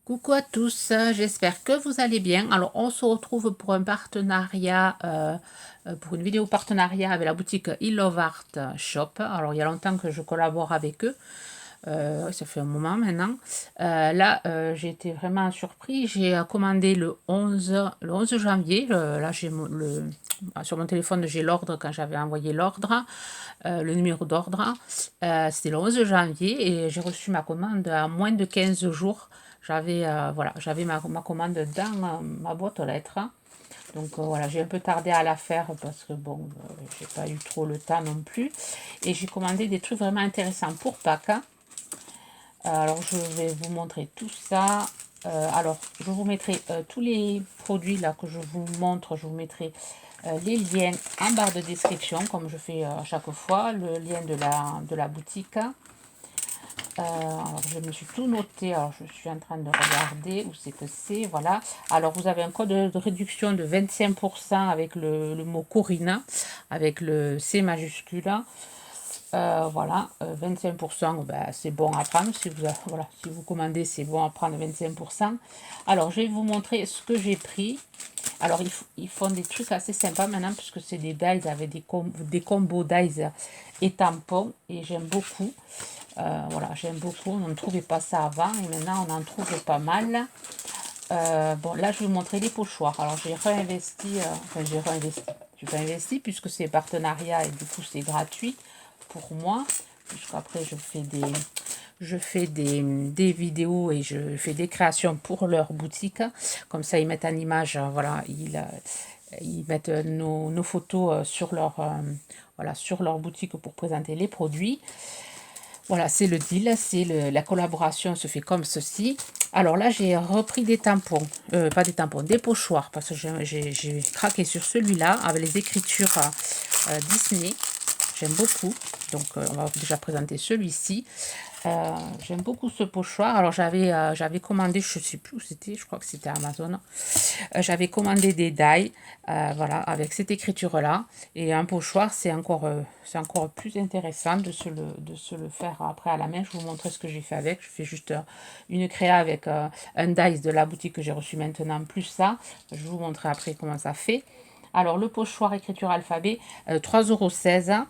Coucou à tous, j'espère que vous allez bien. Alors, on se retrouve pour un partenariat, pour une vidéo partenariat avec la boutique I Love Art Shop. Alors, il y a longtemps que je collabore avec eux. Ouais, ça fait un moment maintenant. Là, j'ai été vraiment surpris. J'ai commandé le 11 janvier. Là, sur mon téléphone, j'ai l'ordre quand j'avais envoyé l'ordre, le numéro d'ordre. C'était le 11 janvier et j'ai reçu ma commande à moins de 15 jours. J'avais ma commande dans ma boîte aux lettres. Donc voilà, j'ai un peu tardé à la faire parce que bon, j'ai pas eu trop le temps non plus. Et j'ai commandé des trucs vraiment intéressants pour Pâques. Alors je vais vous montrer tout ça. Alors je vous mettrai tous les produits là que je vous montre, je vous mettrai les liens en barre de description comme je fais à chaque fois, le lien de la boutique. Alors je me suis tout noté, alors je suis en train de regarder où c'est que c'est, voilà. Alors vous avez un code de réduction de 25% avec le mot Corina, avec le C majuscule. Voilà, 25%, ben, c'est bon à prendre. Voilà, si vous commandez, c'est bon à prendre 25%. Alors, je vais vous montrer ce que j'ai pris. Alors, ils font des trucs assez sympas maintenant, puisque c'est des dies avec des combos dies et tampons. Et j'aime beaucoup. Voilà, j'aime beaucoup. On ne trouvait pas ça avant, et maintenant, on en trouve pas mal. Bon, là, je vais vous montrer les pochoirs. Alors, j'ai réinvesti, j'ai pas investi puisque c'est partenariat et du coup, c'est gratuit pour moi. Puisqu'après, je fais des vidéos et je fais des créations pour leur boutique. Comme ça, ils mettent en image, voilà, ils mettent nos photos voilà, sur leur boutique pour présenter les produits. Voilà, c'est le deal, la collaboration se fait comme ceci. Alors là, j'ai repris des tampons, pas des tampons, des pochoirs, parce que j'ai craqué sur celui-là avec les écritures Disney. J'aime beaucoup. Donc, on va déjà présenter celui-ci. J'aime beaucoup ce pochoir. Alors, j'avais commandé, je ne sais plus où c'était, je crois que c'était Amazon. J'avais commandé des die, voilà, avec cette écriture-là. Et un pochoir, c'est encore plus intéressant de se le faire après à la main. Je vous montre ce que j'ai fait avec. Je fais juste une créa avec un dice de la boutique que j'ai reçu maintenant, plus ça. Je vous montrerai après comment ça fait. Alors, le pochoir écriture alphabet, 3,16 €.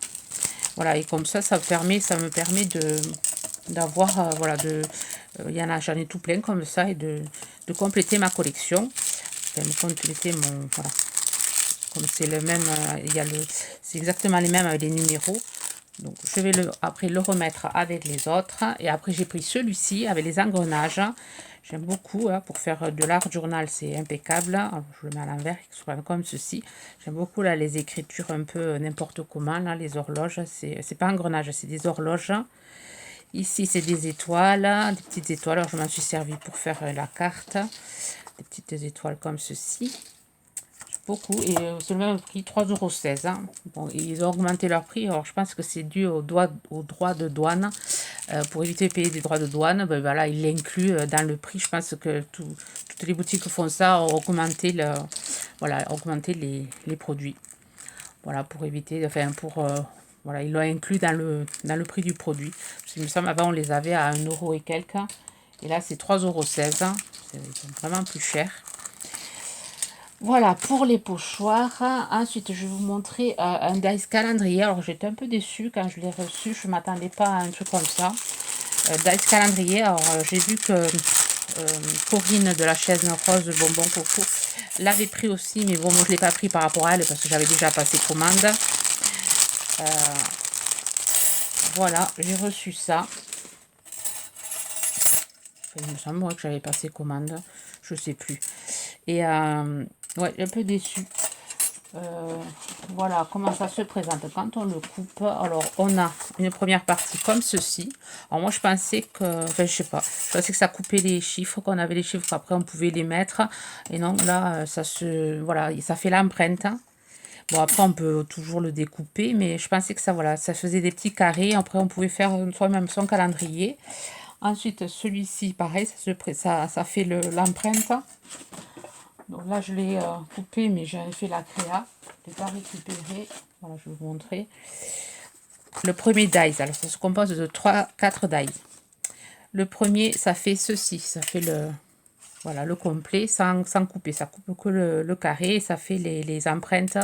Voilà, et comme ça me permet d'avoir, voilà, il y en a, j'en ai tout plein comme ça, et de compléter ma collection. Je vais me compléter voilà, comme c'est le même, c'est exactement les mêmes avec les numéros. Donc, je vais après le remettre avec les autres. Et après, j'ai pris celui-ci avec les engrenages. J'aime beaucoup, hein, pour faire de l'art journal, c'est impeccable. Alors, je le mets à l'envers, comme ceci. J'aime beaucoup là les écritures un peu n'importe comment, là, les horloges. C'est pas engrenage, c'est des horloges. Ici, c'est des étoiles, des petites étoiles. Alors, je m'en suis servi pour faire la carte. Des petites étoiles comme ceci. Beaucoup, et c'est le même prix, 3,16 €. Hein. Bon, ils ont augmenté leur prix, alors je pense que c'est dû aux droits de douane. Pour éviter de payer des droits de douane, ben voilà, ils l'incluent dans le prix. Je pense que toutes les boutiques font ça, ont augmenté, voilà, augmenter les produits. Voilà, pour éviter, enfin, voilà, ils l'ont inclus dans le prix du produit. Parce qu'il me semble, avant, on les avait à 1 € et quelques. Et là, c'est 3,16 €. C'est vraiment plus cher. Voilà pour les pochoirs. Ensuite, je vais vous montrer un dice calendrier. Alors, j'étais un peu déçue quand je l'ai reçu. Je ne m'attendais pas à un truc comme ça. Dice calendrier. Alors, j'ai vu que Corinne de la chaise rose bonbon coco l'avait pris aussi. Mais bon, moi, je ne l'ai pas pris par rapport à elle parce que j'avais déjà passé commande. Voilà, j'ai reçu ça. Il me semble que j'avais passé commande. Je sais plus. Et ouais, un peu déçue. Voilà comment ça se présente quand on le coupe. Alors, on a une première partie comme ceci. Alors, moi, je pensais que, enfin, je sais pas, je pensais que ça coupait les chiffres, qu'on avait les chiffres, après, on pouvait les mettre. Et non, là, voilà, ça fait l'empreinte. Bon, après, on peut toujours le découper, mais je pensais que ça, voilà, ça faisait des petits carrés. Après, on pouvait faire soi-même son calendrier. Ensuite, celui-ci, pareil, ça fait l'empreinte. Donc là, je l'ai coupé, mais j'avais fait la créa. Je ne l'ai pas récupéré. Voilà, je vais vous montrer. Le premier dice, alors ça se compose de 4 dice. Le premier, ça fait ceci. Ça fait voilà, le complet sans couper. Ça coupe que le carré et ça fait les empreintes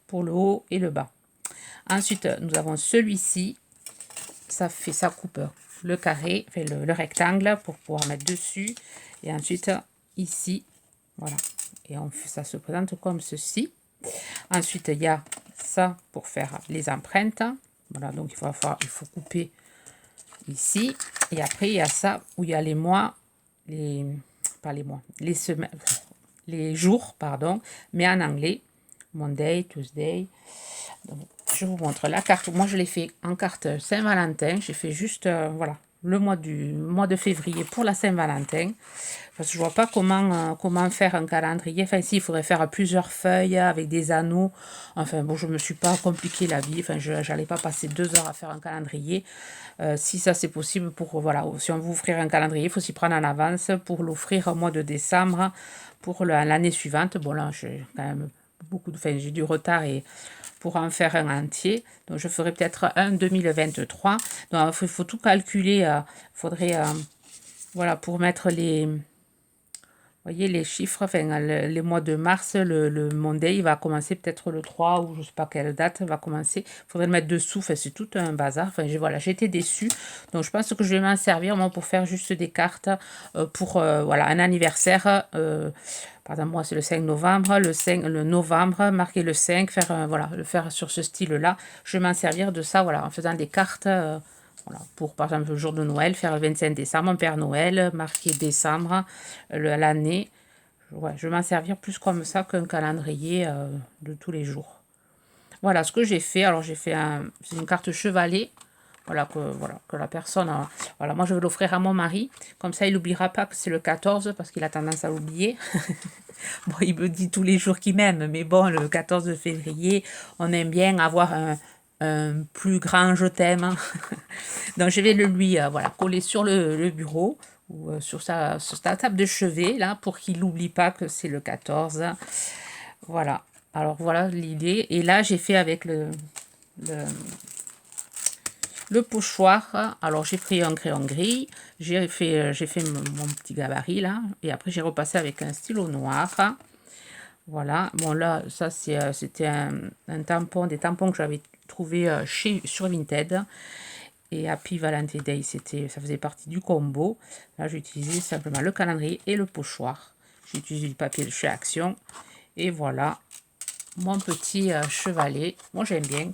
pour le haut et le bas. Ensuite, nous avons celui-ci. Ça coupe le carré, enfin le rectangle pour pouvoir mettre dessus. Et ensuite, ici, voilà. Et ça se présente comme ceci. Ensuite, il y a ça pour faire les empreintes. Voilà, donc il faut couper ici. Et après, il y a ça où il y a les mois, pas les mois, les semaines, les jours, pardon, mais en anglais. Monday, Tuesday. Donc, je vous montre la carte. Moi, je l'ai fait en carte Saint-Valentin. J'ai fait juste, voilà, le mois de février pour la Saint-Valentin. Parce que je vois pas comment faire un calendrier. Enfin, si, il faudrait faire plusieurs feuilles avec des anneaux. Enfin, bon, je me suis pas compliqué la vie. Enfin, je n'allais pas passer 2 heures à faire un calendrier. Si ça, c'est possible pour, voilà, si on veut offrir un calendrier, il faut s'y prendre en avance pour l'offrir au mois de décembre pour l'année suivante. Bon, là, j'ai quand même j'ai du retard et pour en faire un entier. Donc, je ferai peut-être un 2023. Donc, il faut tout calculer. Il faudrait, voilà, pour mettre voyez les chiffres, enfin, les mois de mars, le Monday, il va commencer peut-être le 3 ou je ne sais pas quelle date va commencer. Il faudrait le mettre dessous, enfin, c'est tout un bazar. Enfin, voilà, j'ai été déçue. Donc, je pense que je vais m'en servir, moi, pour faire juste des cartes pour, voilà, un anniversaire. Par exemple, moi, c'est le 5 novembre. Le novembre, marquer le 5, faire, voilà, le faire sur ce style-là. Je vais m'en servir de ça, voilà, en faisant des cartes. Voilà, pour par exemple le jour de Noël, faire le 25 décembre, Père Noël, marquer décembre, l'année. Ouais, je vais m'en servir plus comme ça qu'un calendrier de tous les jours. Voilà ce que j'ai fait. Alors j'ai fait c'est une carte chevalet. Voilà que la personne, voilà, moi je vais l'offrir à mon mari. Comme ça il n'oubliera pas que c'est le 14 parce qu'il a tendance à l'oublier. Bon, il me dit tous les jours qu'il m'aime, mais bon, le 14 février, on aime bien avoir un plus grand je t'aime. Donc je vais le lui voilà, coller sur le bureau ou sur sa table de chevet là pour qu'il n'oublie pas que c'est le 14. Voilà. Alors voilà l'idée. Et là j'ai fait avec le pochoir. Alors j'ai pris un crayon gris, j'ai fait mon petit gabarit là et après j'ai repassé avec un stylo noir. Voilà, bon là, ça c'était un tampon, des tampons que j'avais trouvé sur Vinted. Et Happy Valentine Day, ça faisait partie du combo. Là, j'ai utilisé simplement le calendrier et le pochoir. J'ai utilisé du papier de chez Action. Et voilà, mon petit chevalet. Moi, j'aime bien,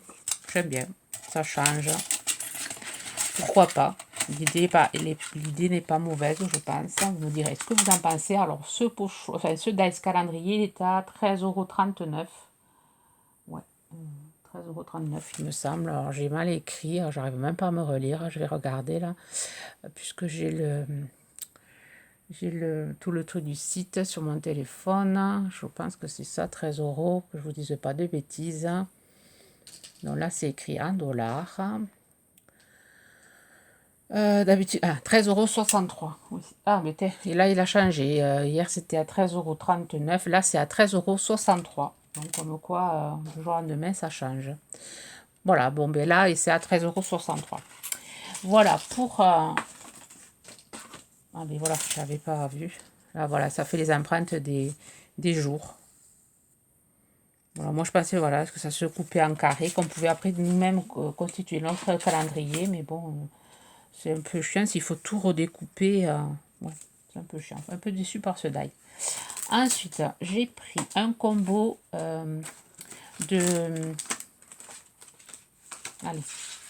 ça change. Pourquoi pas? L'idée n'est pas mauvaise, je pense. Vous me direz ce que vous en pensez. Alors, ce Dice calendrier, il est à 13,39 €. Ouais, 13,39 €, il me semble. Alors, j'ai mal écrit, j'arrive même pas à me relire. Je vais regarder là, puisque j'ai tout le truc du site sur mon téléphone. Je pense que c'est ça, 13 €, que je vous dise pas de bêtises. Donc là, c'est écrit en dollars. D'habitude, 13,63 €. Oui. Ah, mais et là, il a changé. Hier, c'était à 13,39 €. Là, c'est à 13,63 €. Donc, comme quoi, du jour au lendemain, ça change. Voilà, bon, ben là, c'est à 13,63 €. Voilà, pour... ah, mais voilà, je n'avais pas vu. Là, voilà, ça fait les empreintes des jours. Voilà, moi, je pensais, voilà, que ça se coupait en carré, qu'on pouvait après nous-mêmes constituer notre calendrier, mais bon... c'est un peu chiant, s'il faut tout redécouper. Ouais, c'est un peu chiant. Un peu déçu par ce die. Ensuite, j'ai pris un combo de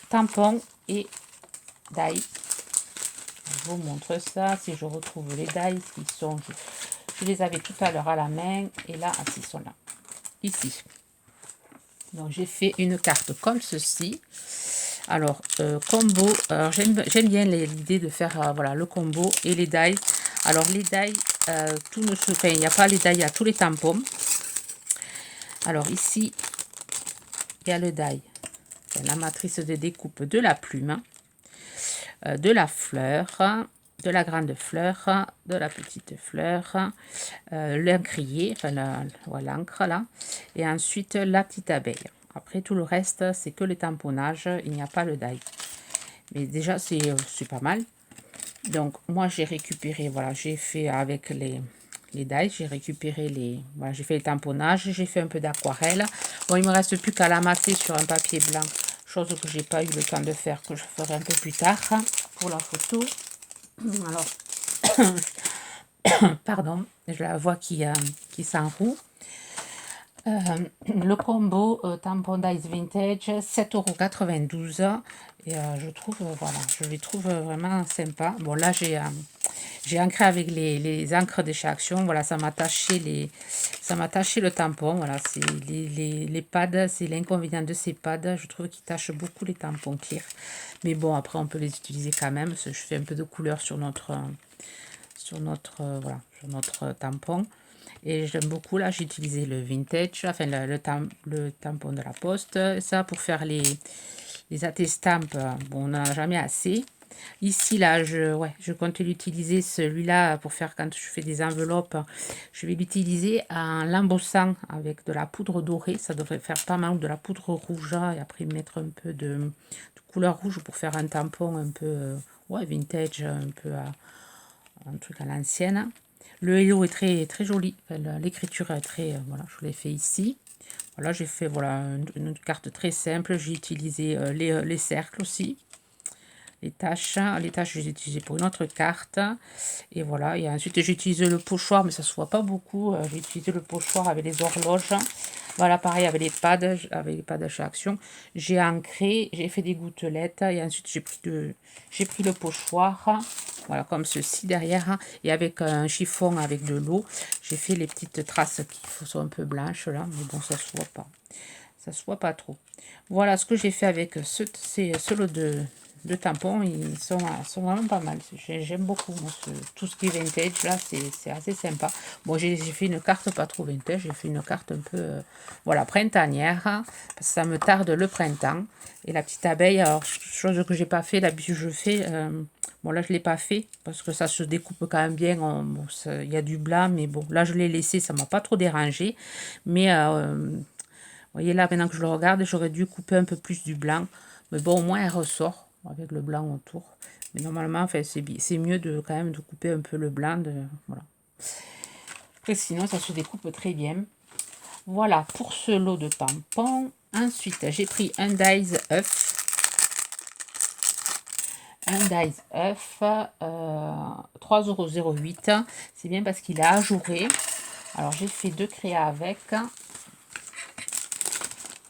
tampons et die. Je vous montre ça. Si je retrouve les die, je les avais tout à l'heure à la main. Et là, ils sont là. Ici. Donc, j'ai fait une carte comme ceci. Alors, combo, j'aime bien l'idée de faire voilà, le combo et les die. Alors, les die, il n'y a pas les die à tous les tampons. Alors, ici, il y a le die, la matrice de découpe de la plume, de la fleur, de la grande fleur, de la petite fleur, l'encrier, enfin l'encre là, et ensuite la petite abeille. Après, tout le reste, c'est que le tamponnage, il n'y a pas le die. Mais déjà, c'est pas mal. Donc, moi, j'ai récupéré, voilà, j'ai fait avec les dies. J'ai récupéré les... Voilà, j'ai fait les tamponnages, j'ai fait un peu d'aquarelle. Bon, il me reste plus qu'à l'amasser sur un papier blanc, chose que j'ai pas eu le temps de faire, que je ferai un peu plus tard pour la photo. Alors, pardon, je la vois qui s'enroule. Le combo tampon Dice Vintage, 7,92 €. Et je trouve, voilà, je les trouve vraiment sympa. Bon, là, j'ai ancré avec les encres de chez Action. Voilà, ça m'a taché le tampon. Voilà, c'est les pads, c'est l'inconvénient de ces pads. Je trouve qu'ils tachent beaucoup les tampons clear. Mais bon, après, on peut les utiliser quand même. Parce que je fais un peu de couleur sur notre voilà, sur notre tampon. Et j'aime beaucoup, là, j'ai utilisé le vintage, enfin le tampon de la Poste. Ça, pour faire les attestampes, bon, on n'en a jamais assez. Ici, là, je compte l'utiliser, celui-là, pour faire quand je fais des enveloppes. Je vais l'utiliser en l'embossant avec de la poudre dorée. Ça devrait faire pas mal, de la poudre rouge. Et après, mettre un peu de couleur rouge pour faire un tampon un peu ouais, vintage, un peu un truc à l'ancienne. Le hello est très joli. Enfin, l'écriture est très... voilà, je l'ai fait ici. Voilà, j'ai fait voilà, une carte très simple. J'ai utilisé les cercles aussi. Les tâches, j'ai utilisé pour une autre carte. Et voilà, et ensuite j'ai utilisé le pochoir, mais ça se voit pas beaucoup. J'ai utilisé le pochoir avec les horloges. Voilà, pareil avec les pads chez Action. J'ai ancré, j'ai fait des gouttelettes et ensuite j'ai pris le pochoir. Voilà, comme ceci derrière. Et avec un chiffon avec de l'eau, j'ai fait les petites traces qui sont un peu blanches là. Mais bon, ça se voit pas. Ça se voit pas trop. Voilà ce que j'ai fait avec ce lot de tampons. Ils sont vraiment pas mal. J'aime beaucoup moi, tout ce qui est vintage là, c'est assez sympa. Bon, j'ai fait une carte pas trop vintage, j'ai fait une carte un peu voilà, printanière, parce que ça me tarde le printemps. Et la petite abeille, alors chose que j'ai pas fait, d'habitude je fais bon là je l'ai pas fait parce que ça se découpe quand même bien. Bon, il y a du blanc, mais bon là je l'ai laissé, ça m'a pas trop dérangé. Mais vous voyez là, maintenant que je le regarde, j'aurais dû couper un peu plus du blanc. Mais bon, au moins, elle ressort avec le blanc autour. Mais normalement, enfin, c'est mieux quand même de couper un peu le blanc. Voilà. Après, sinon, ça se découpe très bien. Voilà pour ce lot de tampons. Ensuite, j'ai pris un Dies œuf. Un Dies œuf, 3,08 €. C'est bien parce qu'il est ajouré. Alors, j'ai fait 2 créas avec.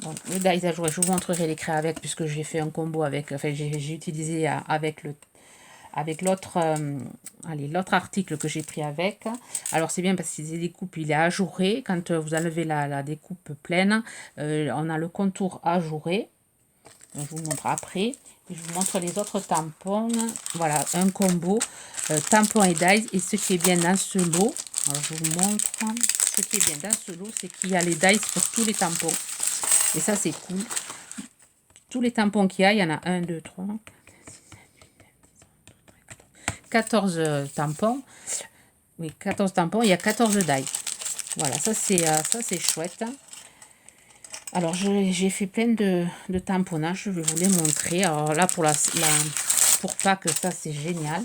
Donc, le dies ajouré, je vous montrerai les créas avec, puisque j'ai fait un combo avec, enfin j'ai utilisé avec l'autre l'autre article que j'ai pris avec. Alors c'est bien parce que les découpes, il est ajouré. Quand vous enlevez la découpe pleine, on a le contour ajouré. Donc, je vous montre après. Et je vous montre les autres tampons. Voilà, un combo tampon et dies. Et ce qui est bien dans ce lot, alors je vous montre. Ce qui est bien dans ce lot, c'est qu'il y a les dies pour tous les tampons. Et ça, c'est cool. Tous les tampons qu'il y a, il y en a 1, 2, 3, 14 tampons. Oui, 14 tampons, il y a 14 dies. Voilà, ça c'est chouette. Alors, j'ai fait plein de tamponnage, je vais vous les montrer. Alors là, pour Pâques, ça c'est génial.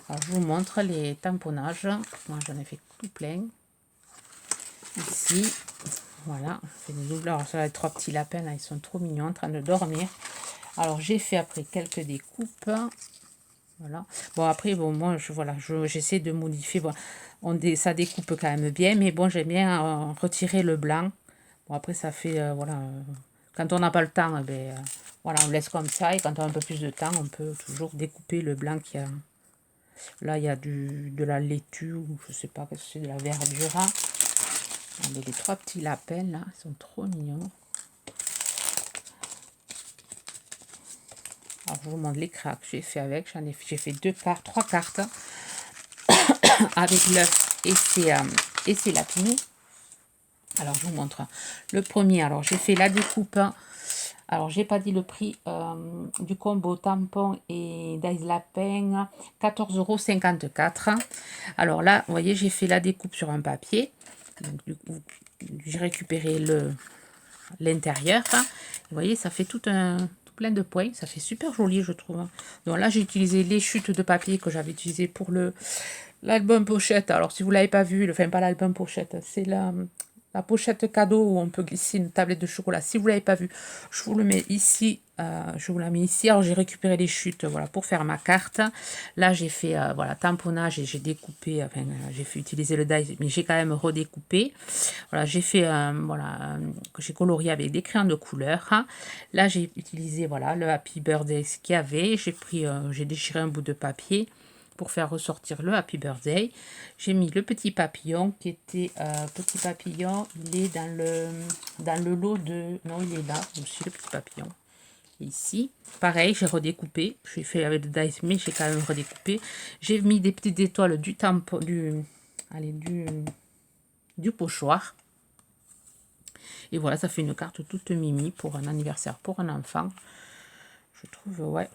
Alors, je vous montre les tamponnages. Moi, j'en ai fait tout plein. Ici, voilà, je fais des doubles. Alors, ça, les 3 petits lapins, là, ils sont trop mignons, en train de dormir. Alors, j'ai fait après quelques découpes. Voilà. Bon, après, bon, moi, j'essaie de modifier. Bon, ça découpe quand même bien, mais bon, j'aime bien retirer le blanc. Bon, après, ça fait, voilà, quand on n'a pas le temps, eh ben, voilà, on laisse comme ça. Et quand on a un peu plus de temps, on peut toujours découper le blanc qu'il y a. Là, il y a de la laitue, ou je sais pas, qu'est-ce que c'est, de la verdure. Regardez les 3 petits lapins, là, ils sont trop mignons. Alors, je vous montre les cracks que j'ai fait avec. J'ai fait 3 cartes avec l'œuf et ses lapinous. Alors, je vous montre le premier. Alors, j'ai fait la découpe. Alors, j'ai pas dit le prix du combo tampon et dies lapin, 14,54 €. Alors là, vous voyez, j'ai fait la découpe sur un papier. Donc, du coup, j'ai récupéré l'intérieur. Vous voyez, ça fait tout plein de points. Ça fait super joli, je trouve. Donc là, j'ai utilisé les chutes de papier que j'avais utilisées pour l'album pochette. Alors, si vous ne l'avez pas vu, enfin, pas l'album pochette, c'est la pochette cadeau où on peut glisser une tablette de chocolat. Si vous ne l'avez pas vu, je vous le mets ici. Je vous la mets ici. Alors, j'ai récupéré les chutes, voilà, pour faire ma carte. Là, j'ai fait, voilà, tamponnage et j'ai découpé, enfin, j'ai fait utiliser le die, mais j'ai quand même redécoupé. Voilà, j'ai fait, voilà, que j'ai colorié avec des crayons de couleur. Là, j'ai utilisé, voilà, le Happy Birthday qu'il y avait. J'ai pris, j'ai déchiré un bout de papier pour faire ressortir le Happy Birthday. J'ai mis le petit papillon qui était, petit papillon, il est dans le lot de, non, il est là, aussi le petit papillon. Ici, pareil, j'ai redécoupé. J'ai fait avec le dice, mais j'ai quand même redécoupé. J'ai mis des petites étoiles du tampon, allez, du pochoir. Et voilà, ça fait une carte toute mimi pour un anniversaire pour un enfant. Je trouve, ouais,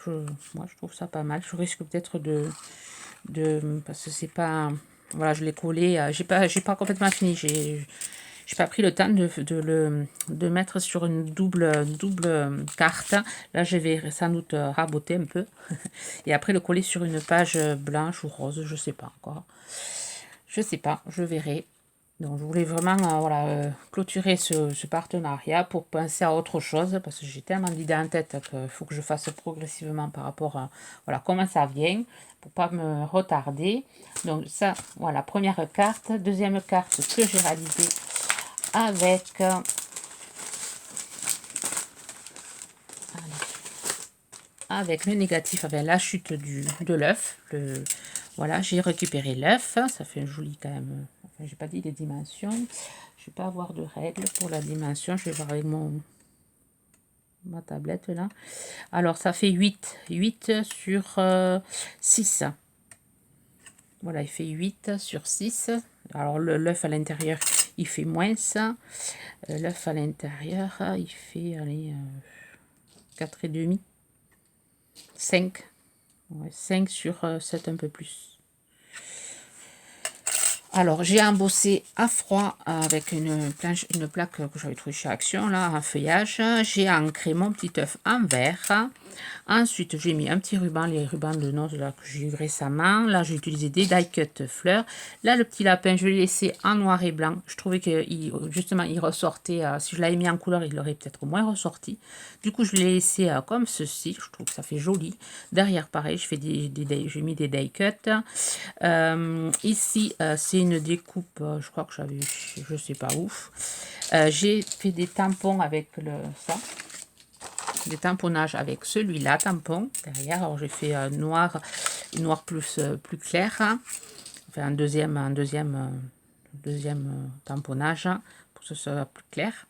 moi je trouve ça pas mal. Je risque peut-être parce que c'est pas, voilà, je l'ai collé. J'ai pas complètement fini. J'ai pas pris le temps de mettre sur une double carte. Là, je vais sans doute raboter un peu. Et après, le coller sur une page blanche ou rose, je sais pas encore. Je sais pas, je verrai. Donc, je voulais vraiment voilà, clôturer ce partenariat pour penser à autre chose, parce que j'ai tellement d'idées en tête qu'il faut que je fasse progressivement par rapport à voilà, comment ça vient, pour pas me retarder. Donc, ça, voilà, première carte. Deuxième carte que j'ai réalisée avec le négatif, avec la chute de l'œuf. Voilà, j'ai récupéré l'œuf. Ça fait un joli quand même. Enfin, j'ai pas dit les dimensions. Je vais pas avoir de règles pour la dimension. Je vais voir avec ma tablette là. Alors, ça fait 8 sur 6. Voilà, il fait 8 sur 6. Alors, l'œuf à l'intérieur, il fait moins ça. L'œuf à l'intérieur, il fait, allez, 4,5. 5. Ouais, 5 sur 7, un peu plus. Alors, j'ai embossé à froid avec une plaque que j'avais trouvée chez Action, là, en feuillage. J'ai ancré mon petit œuf en verre. Ensuite, j'ai mis un petit ruban, les rubans de noces là, que j'ai eu récemment. Là, j'ai utilisé des die cut fleurs. Là, le petit lapin, je l'ai laissé en noir et blanc. Je trouvais que justement, il ressortait. Si je l'avais mis en couleur, il aurait peut-être moins ressorti. Du coup, je l'ai laissé comme ceci. Je trouve que ça fait joli. Derrière, pareil, j'ai mis des die cut. Ici, c'est une découpe. Je crois que j'avais, je sais pas où. J'ai fait des tampons avec ça. Des tamponnages avec celui-là, tampon, derrière. Alors, j'ai fait noir plus clair. Enfin, un deuxième tamponnage pour que ce soit plus clair.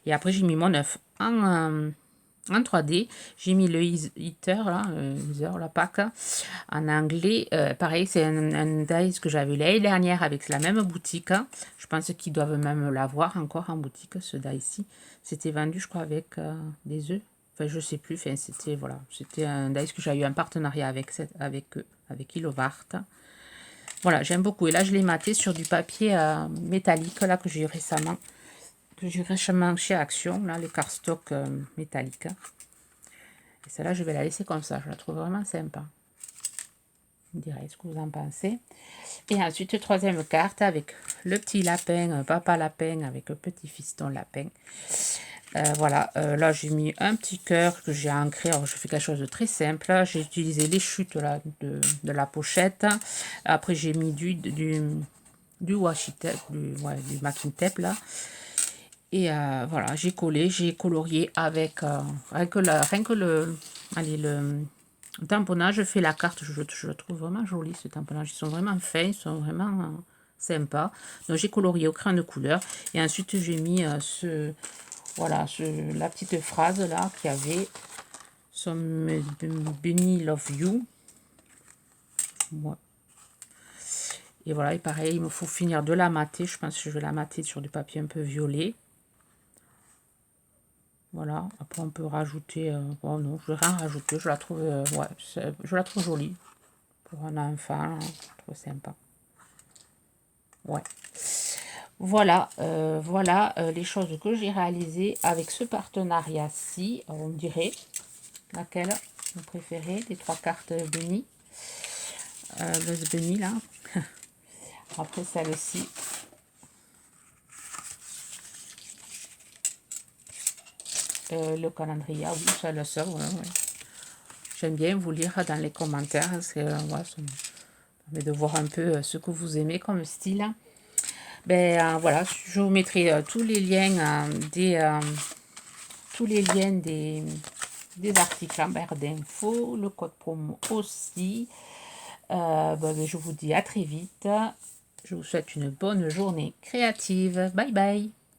Et après, j'ai mis mon œuf en 3D. J'ai mis le Heater, là, la PAC, en anglais. Pareil, c'est un dice que j'avais l'année dernière avec la même boutique. Je pense qu'ils doivent même l'avoir encore en boutique, ce dice-ci. C'était vendu, je crois, avec des œufs. Enfin, je sais plus. Enfin, c'était voilà, c'était un dice que j'ai eu un partenariat avec eux, avec Ilovart. Voilà, j'aime beaucoup. Et là, je l'ai maté sur du papier métallique là que j'ai eu récemment chez Action, là, les cardstock métalliques. Et celle-là, je vais la laisser comme ça. Je la trouve vraiment sympa. Vous me direz ce que vous en pensez. Et ensuite, troisième carte avec le petit lapin, papa lapin avec le petit fiston lapin. Voilà, là j'ai mis un petit cœur que j'ai ancré. Alors je fais quelque chose de très simple. J'ai utilisé les chutes là, de la pochette. Après j'ai mis du washi tape, du masking tape là. Et voilà, j'ai collé, j'ai colorié avec rien que le tamponnage. Je fais la carte, je le trouve vraiment joli ce tamponnage. Ils sont vraiment fins, ils sont vraiment sympas. Donc j'ai colorié au crayon de couleur. Et ensuite j'ai mis voilà, la petite phrase là qu'il y avait. Some Bunny love you. Ouais. Et voilà, et pareil, il me faut finir de la mater. Je pense que je vais la mater sur du papier un peu violet. Voilà, après on peut rajouter, bon non, je vais rien rajouter, je la trouve, ouais, je la trouve jolie. Pour un enfant, je trouve sympa. Ouais. Voilà, voilà les choses que j'ai réalisées avec ce partenariat-ci. On dirait laquelle vous préférez des 3 cartes Bunny. Buzz Bunny là. Après celle-ci, le calendrier, oui, celle-là, ouais, ouais. J'aime bien vous lire dans les commentaires, parce que voilà, ça me permet de voir un peu ce que vous aimez comme style. Ben voilà, je vous mettrai tous les liens des articles en barre d'infos, le code promo aussi. Ben, je vous dis à très vite. Je vous souhaite une bonne journée créative. Bye bye.